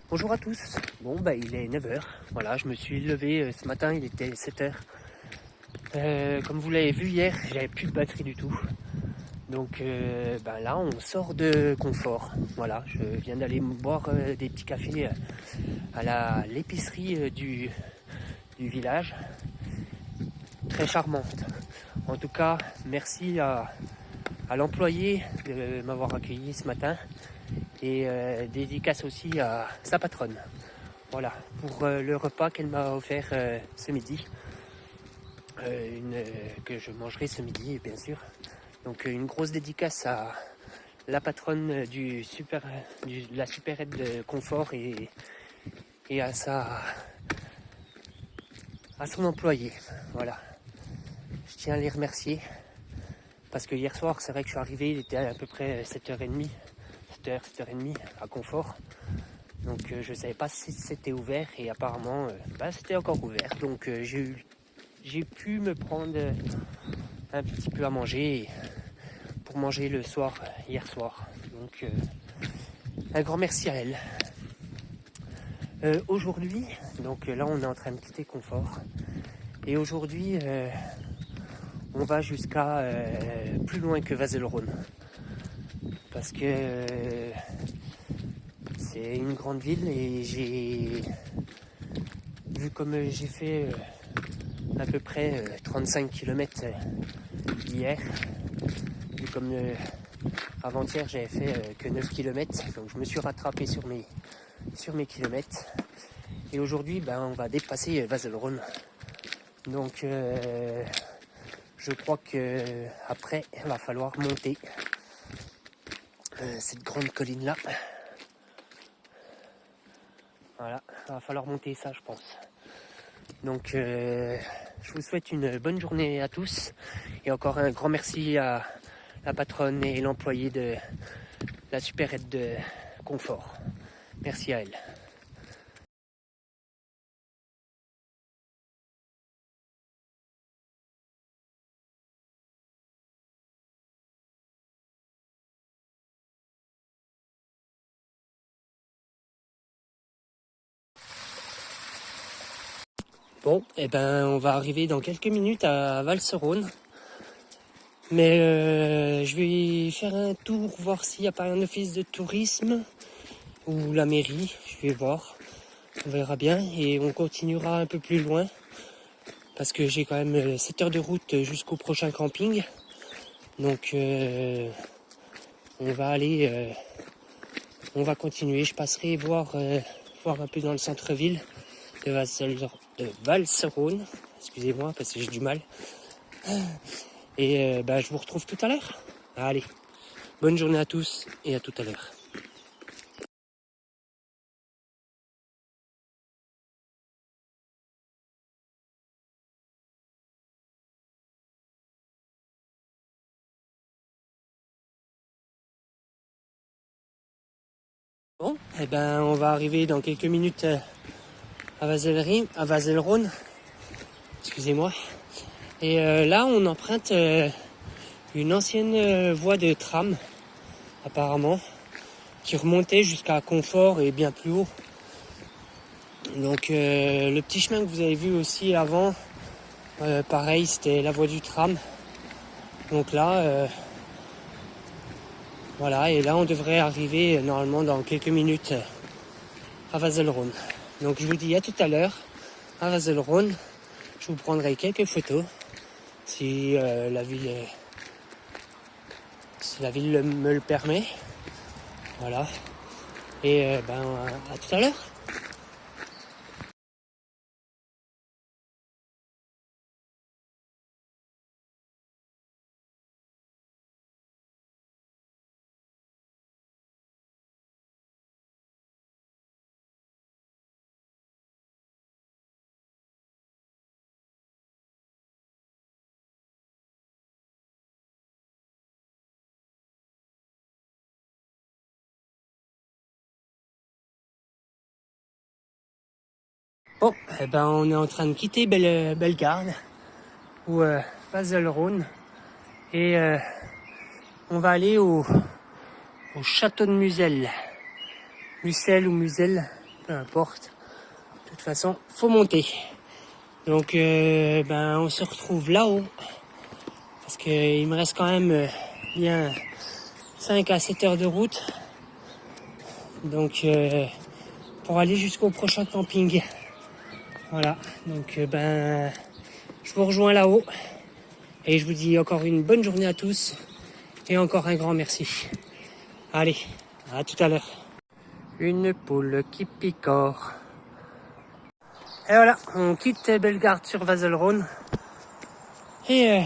Bonjour à tous. Bon, il est 9h. Voilà, je me suis levé ce matin, il était 7h. Comme vous l'avez vu hier, j'avais plus de batterie du tout. Donc là, on sort de confort. Voilà, je viens d'aller boire des petits cafés à l'épicerie du village. Très charmante. En tout cas, merci à l'employé de m'avoir accueilli ce matin. Et dédicace aussi à sa patronne. Voilà, pour le repas qu'elle m'a offert ce midi. Que je mangerai ce midi, bien sûr. Donc une grosse dédicace à la patronne de la supérette de confort et à son employé. Voilà. Je tiens à les remercier. Parce que hier soir, c'est vrai que je suis arrivé, il était à peu près 7h30, 7h30 à confort. Donc je ne savais pas si c'était ouvert et apparemment c'était encore ouvert. Donc j'ai pu me prendre un petit peu à manger pour manger le soir, hier soir. Donc un grand merci à elle. Aujourd'hui, donc là on est en train de quitter Confort. Et aujourd'hui on va jusqu'à plus loin que Vazelrone. Parce que c'est une grande ville et j'ai vu comme j'ai fait à peu près 35 km hier. Vu comme avant-hier j'avais fait que 9 km, donc je me suis rattrapé sur mes kilomètres. Et aujourd'hui on va dépasser Vazelrone. Donc je crois que après il va falloir monter cette grande colline là. Voilà, il va falloir monter ça je pense. Donc je vous souhaite une bonne journée à tous et encore un grand merci à la patronne et l'employé de la supérette de confort. Merci à elle. Bon, on va arriver dans quelques minutes à Valserone. Mais je vais faire un tour, voir s'il n'y a pas un office de tourisme ou la mairie. Je vais voir, on verra bien. Et on continuera un peu plus loin. Parce que j'ai quand même 7 heures de route jusqu'au prochain camping. Donc on va aller, on va continuer. Je passerai voir un peu dans le centre-ville de Valserone. Excusez-moi parce que j'ai du mal. Et je vous retrouve tout à l'heure. Allez, bonne journée à tous et à tout à l'heure. Bon, on va arriver dans quelques minutes à Vazelrone. Excusez-moi. Et là, on emprunte une ancienne voie de tram, apparemment, qui remontait jusqu'à Confort et bien plus haut. Donc le petit chemin que vous avez vu aussi avant, pareil, c'était la voie du tram. Donc là, voilà, et là on devrait arriver normalement dans quelques minutes à Vazelrone. Donc je vous dis à tout à l'heure à Vazelrone. Je vous prendrai quelques photos si la ville me le permet. Voilà. Et à tout à l'heure. Bon, on est en train de quitter Bellegarde ou Vazelrone et on va aller au château de Musel. Musel ou Musel, peu importe. De toute façon, faut monter. Donc, on se retrouve là-haut. Parce qu'il me reste quand même bien 5 à 7 heures de route. Donc, pour aller jusqu'au prochain camping. Voilà. Donc, je vous rejoins là-haut. Et je vous dis encore une bonne journée à tous. Et encore un grand merci. Allez, à tout à l'heure. Une poule qui picore. Et voilà, on quitte Bellegarde sur Vazelronne. Et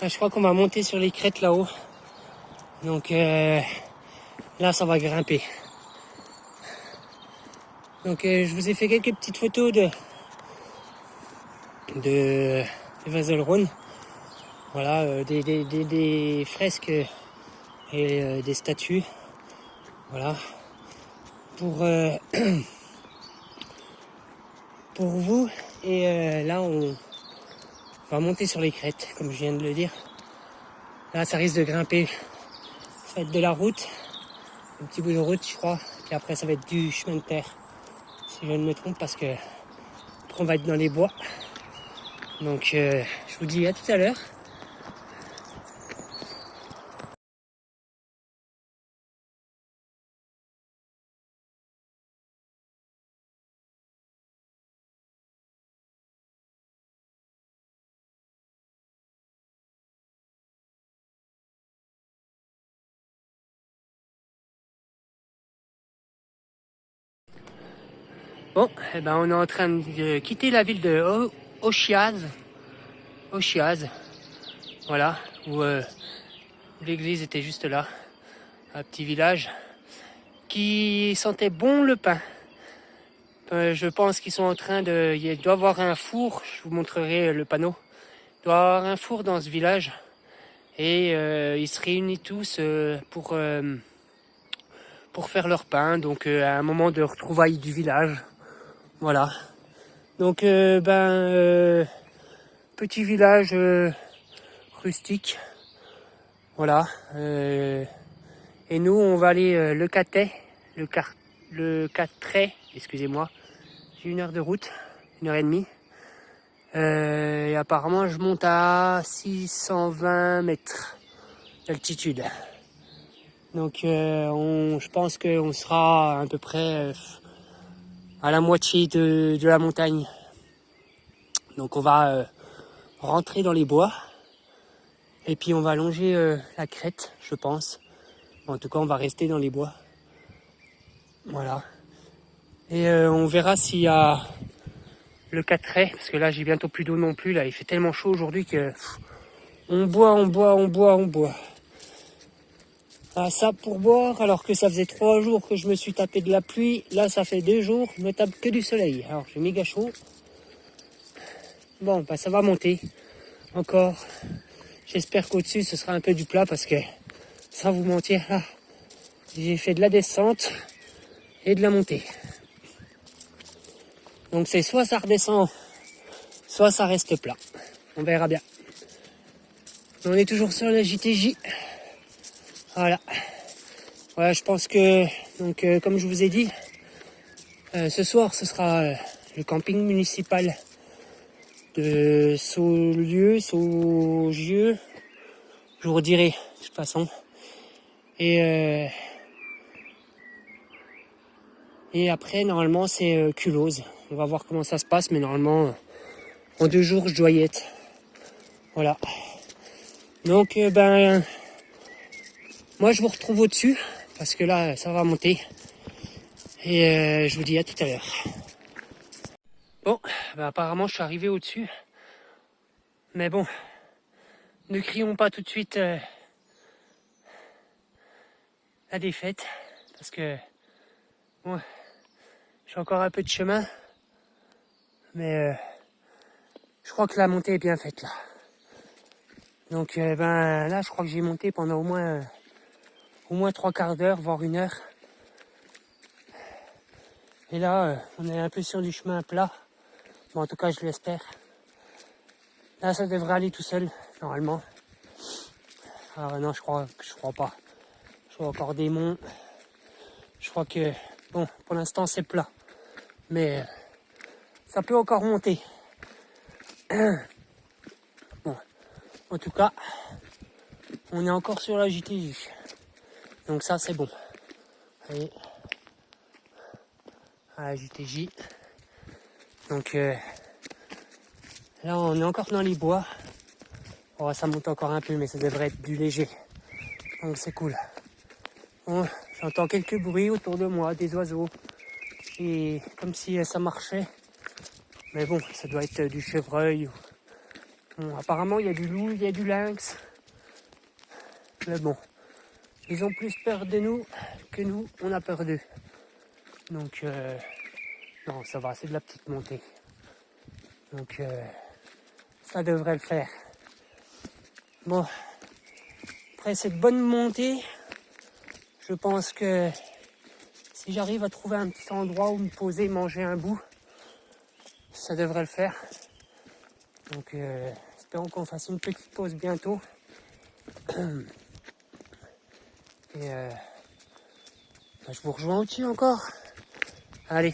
je crois qu'on va monter sur les crêtes là-haut. Donc là, ça va grimper. Donc je vous ai fait quelques petites photos de Vazelronne. Voilà, des fresques et des statues. Voilà. Pour vous. Et là, on va monter sur les crêtes, comme je viens de le dire. Là, ça risque de grimper. Ça va être de la route. Un petit bout de route, je crois. Puis après, ça va être du chemin de terre. Si je ne me trompe, parce que après, on va être dans les bois. Donc, je vous dis à tout à l'heure. Bon, on est en train de quitter la ville de Auchiaz. Voilà, où l'église était juste là. Un petit village qui sentait bon le pain. Je pense qu'ils sont en train de... Il doit y avoir un four, je vous montrerai le panneau. Il doit y avoir un four dans ce village. Et ils se réunissent tous pour faire leur pain. Donc à un moment de retrouvailles du village. Voilà. Donc petit village rustique. Voilà. Et nous on va aller le Catray, excusez-moi. J'ai 1 heure de route, 1 heure et demie. Et apparemment je monte à 620 mètres d'altitude. Donc je pense qu'on sera à peu près à la moitié de la montagne. Donc on va rentrer dans les bois. Et puis on va longer la crête, je pense. En tout cas on va rester dans les bois. Voilà. Et on verra s'il y a le Catray, parce que là j'ai bientôt plus d'eau non plus. Là il fait tellement chaud aujourd'hui que on boit. Ah, ça pour boire, alors que ça faisait 3 jours que je me suis tapé de la pluie. Là ça fait 2 jours, je me tape que du soleil. Alors j'ai méga chaud. Bon, ça va monter. Encore. J'espère qu'au-dessus ce sera un peu du plat, parce que sans vous mentir, là, j'ai fait de la descente et de la montée. Donc c'est soit ça redescend, soit ça reste plat. On verra bien. On est toujours sur la JTJ. Voilà. Voilà, je pense que, donc, comme je vous ai dit, ce soir ce sera le camping municipal de Saugieux. Je vous redirai de toute façon. Et après, normalement, c'est Culose. On va voir comment ça se passe, mais normalement, en 2 jours, je dois y être. Voilà. Donc, moi, je vous retrouve au-dessus, parce que là, ça va monter. Et je vous dis à tout à l'heure. Bon, apparemment, je suis arrivé au-dessus. Mais bon, ne crions pas tout de suite la défaite, parce que bon, j'ai encore un peu de chemin, mais je crois que la montée est bien faite là. Donc là, je crois que j'ai monté pendant au moins 3/4 d'heure, voire 1 heure. Et là, on est un peu sur du chemin plat. Bon, en tout cas, je l'espère. Là, ça devrait aller tout seul, normalement. Ah non, je crois pas. Je vois encore des monts. Je crois que Bon, pour l'instant c'est plat, mais ça peut encore monter. Bon, en tout cas, on est encore sur la JTJ. Donc ça c'est bon. Allez. À la JTJ. Donc là on est encore dans les bois. Oh, ça monte encore un peu, mais ça devrait être du léger. Donc c'est cool. Bon, j'entends quelques bruits autour de moi, des oiseaux. Et comme si ça marchait. Mais bon, ça doit être du chevreuil. Bon, apparemment il y a du loup, il y a du lynx. Mais bon, ils ont plus peur de nous que nous, on a peur d'eux. Donc non, ça va, c'est de la petite montée. Donc ça devrait le faire. Bon, après cette bonne montée, je pense que si j'arrive à trouver un petit endroit où me poser, manger un bout, ça devrait le faire. Donc espérons qu'on fasse une petite pause bientôt. Et je vous rejoins au-dessus encore. Allez,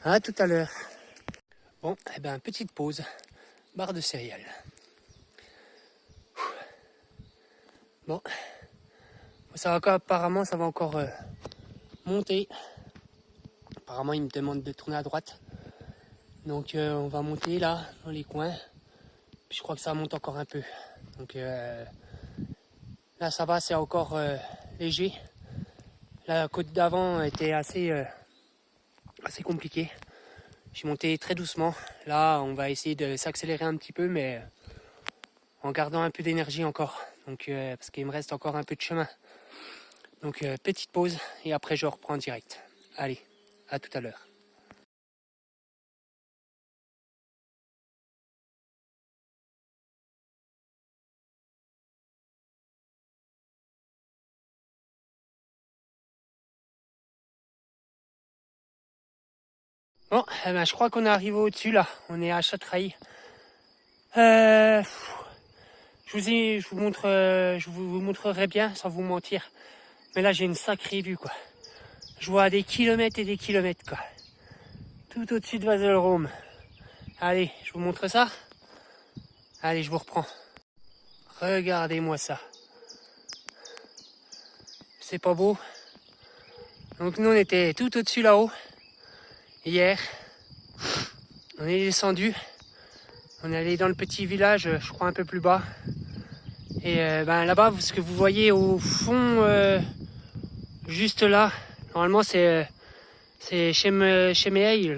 à tout à l'heure. Bon, et ben petite pause, barre de céréales. Bon, ça va apparemment ça va encore monter. Apparemment il me demande de tourner à droite. Donc on va monter là, dans les coins. Puis je crois que ça monte encore un peu. Donc là ça va, c'est encore léger. La côte d'avant était assez compliquée. J'ai monté très doucement. Là on va essayer de s'accélérer un petit peu, mais en gardant un peu d'énergie encore. Donc parce qu'il me reste encore un peu de chemin. Donc petite pause et après je reprends direct. Allez, à tout à l'heure. Bon, eh ben, je crois qu'on est arrivé au-dessus là. On est à Châtrailles. Je vous montrerai bien sans vous mentir. Mais là j'ai une sacrée vue quoi. Je vois des kilomètres et des kilomètres quoi. Tout au-dessus de Vazelrome. Allez, je vous montre ça. Allez, je vous reprends. Regardez-moi ça. C'est pas beau. Donc nous on était tout au-dessus là-haut. Hier. On est descendu. On est allé dans le petit village, je crois un peu plus bas. Et ben là-bas, ce que vous voyez au fond, juste là, normalement c'est Chemeil,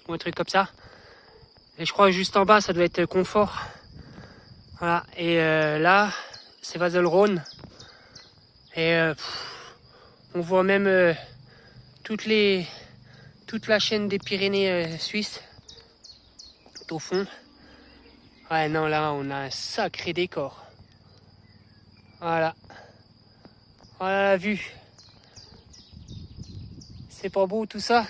ou un truc comme ça. Et je crois que juste en bas, ça doit être Confort. Voilà. Et là, c'est Vazelrone. Et on voit même toute la chaîne des Pyrénées suisses, tout au fond. Ouais, non, là, on a un sacré décor. Voilà. Voilà la vue. C'est pas beau tout ça?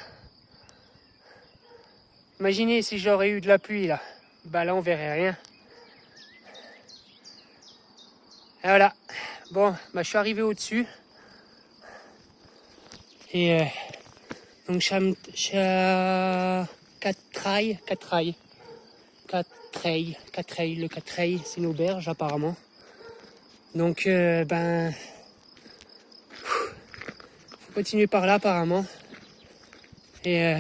Imaginez si j'aurais eu de la pluie là. Bah là, on verrait rien. Et voilà. Bon, bah je suis arrivé au-dessus. Et donc je suis à Catrailles, le Catrailles, c'est une auberge apparemment. Donc ben faut continuer par là apparemment. Et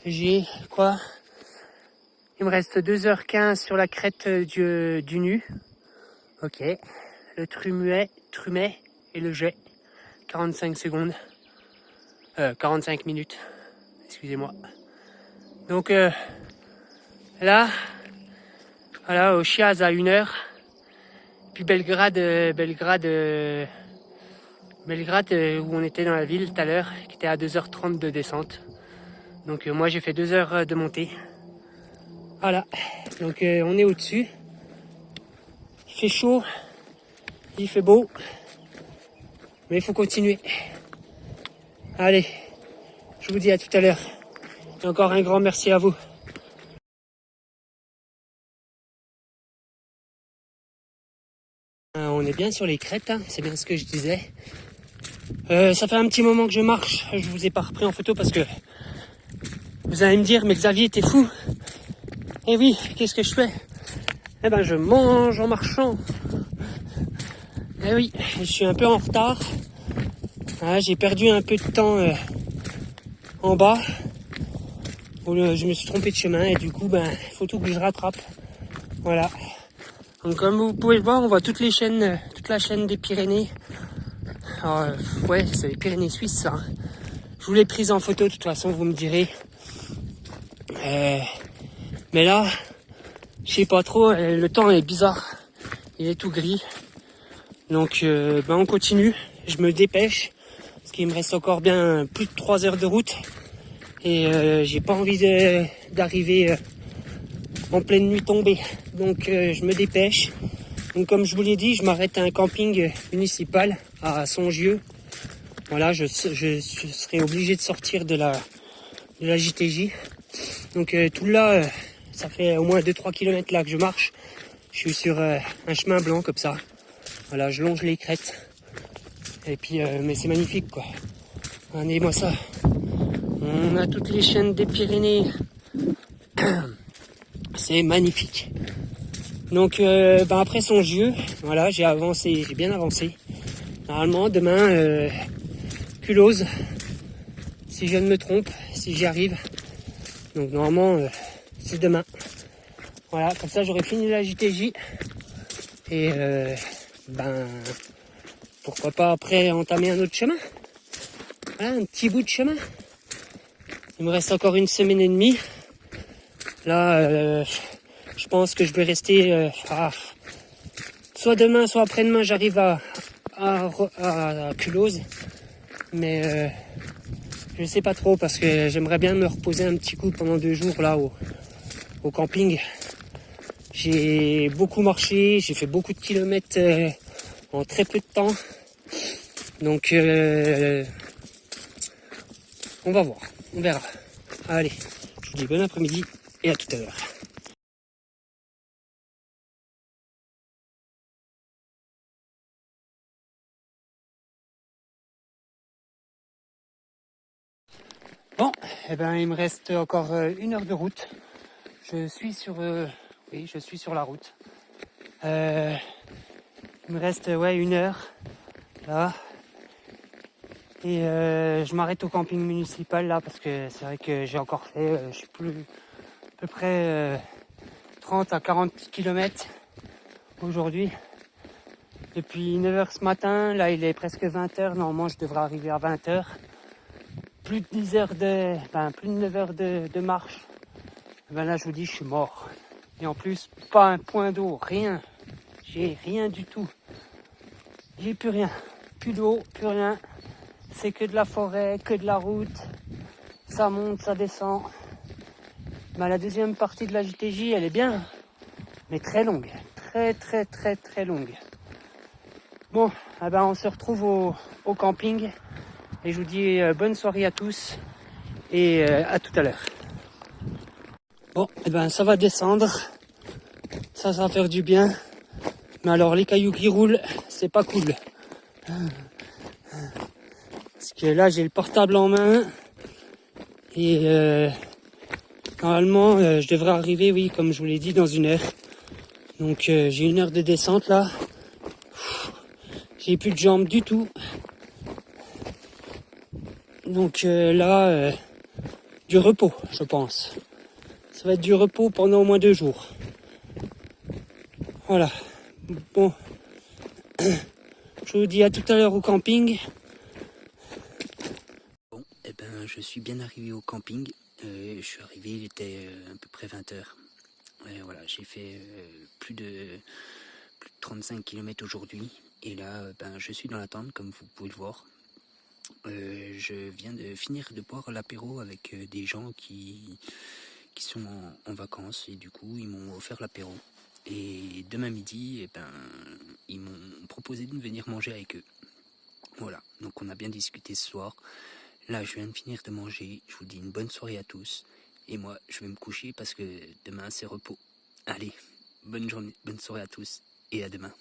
j'ai quoi? Il me reste 2h15 sur la crête du Nu. Ok. Le Trumet et le Jet. 45 secondes. 45 minutes. Excusez-moi. Donc là, voilà, au Chiaz à 1h. Puis Belgrade où on était dans la ville tout à l'heure, qui était à 2h30 de descente. Donc moi j'ai fait 2 heures de montée. Voilà, donc on est au-dessus. Il fait chaud, il fait beau, mais il faut continuer. Allez, je vous dis à tout à l'heure. Et encore un grand merci à vous. On est bien sur les crêtes, hein, c'est bien ce que je disais. Ça fait un petit moment que je marche, je vous ai pas repris en photo parce que vous allez me dire, mais Xavier, t'es fou. Eh oui, qu'est-ce que je fais? Eh ben, je mange en marchant. Eh oui, je suis un peu en retard. Ah, j'ai perdu un peu de temps en bas. Je me suis trompé de chemin et du coup, ben, faut tout que je rattrape. Voilà. Donc, comme vous pouvez le voir, on voit toute la chaîne des Pyrénées. Alors, ouais, c'est les Pyrénées suisses, ça. Je vous l'ai prise en photo, de toute façon, vous me direz. Mais là, je sais pas trop, le temps est bizarre. Il est tout gris. Donc, ben, on continue. Je me dépêche. Parce qu'il me reste encore bien plus de 3 heures de route. Et j'ai pas envie d'arriver en pleine nuit tombée. Donc, je me dépêche. Donc, comme je vous l'ai dit, je m'arrête à un camping municipal à Songieu. Voilà, je serai obligé de sortir de la JTJ. Donc tout là, ça fait au moins 2-3 km là que je marche. Je suis sur un chemin blanc comme ça. Voilà, je longe les crêtes. Et puis, mais c'est magnifique quoi. Regardez-moi ça. On a toutes les chaînes des Pyrénées. C'est magnifique. Donc ben après Songieu, voilà, j'ai bien avancé. Normalement demain, Culose, si je ne me trompe, si j'y arrive. Donc normalement, c'est demain. Voilà, comme ça j'aurai fini la JTJ. Et ben, pourquoi pas après entamer un autre chemin. Voilà, un petit bout de chemin. Il me reste encore une semaine et demie. Là, je pense que je vais rester... soit demain, soit après-demain, j'arrive à Culose. Mais je sais pas trop parce que j'aimerais bien me reposer un petit coup pendant 2 jours là au camping. J'ai beaucoup marché, j'ai fait beaucoup de kilomètres en très peu de temps. Donc on va voir, on verra. Allez, je vous dis bon après-midi et à tout à l'heure. Bon, eh ben il me reste encore 1 heure de route. Je suis sur la route. Il me reste 1 heure là. Et je m'arrête au camping municipal là parce que c'est vrai que j'ai encore fait, je sais plus, à peu près 30 à 40 km aujourd'hui. Depuis 9h ce matin, là il est presque 20h, normalement je devrais arriver à 20h. Plus de 10 heures plus de 9 heures de marche. Ben là je vous dis je suis mort. Et en plus pas un point d'eau, rien. J'ai rien du tout. J'ai plus rien. Plus d'eau, plus rien. C'est que de la forêt, que de la route. Ça monte, ça descend. Ben, la deuxième partie de la JTJ, elle est bien, mais très longue. Très, très, très, très longue. Bon, eh ben, on se retrouve au camping. Et je vous dis bonne soirée à tous. Et à tout à l'heure. Bon, eh ben, ça va descendre. Ça va faire du bien. Mais alors, les cailloux qui roulent, c'est pas cool. Parce que là, j'ai le portable en main. Et normalement, je devrais arriver, oui, comme je vous l'ai dit, dans 1 heure. Donc, j'ai 1 heure de descente, là. J'ai plus de jambes du tout. Donc, là, du repos, je pense. Ça va être du repos pendant au moins 2 jours. Voilà. Bon. Je vous dis à tout à l'heure au camping. Bon, eh ben, je suis bien arrivé au camping. Je suis arrivé, il était à peu près 20h. Voilà, j'ai fait plus de 35 km aujourd'hui. Et là, ben, je suis dans la tente, comme vous pouvez le voir. Je viens de finir de boire l'apéro avec des gens qui sont en vacances. Et du coup, ils m'ont offert l'apéro. Et demain midi, eh ben, ils m'ont proposé de venir manger avec eux. Voilà, donc on a bien discuté ce soir. Là, je viens de finir de manger. Je vous dis une bonne soirée à tous. Et moi, je vais me coucher parce que demain, c'est repos. Allez, bonne journée, bonne soirée à tous et à demain.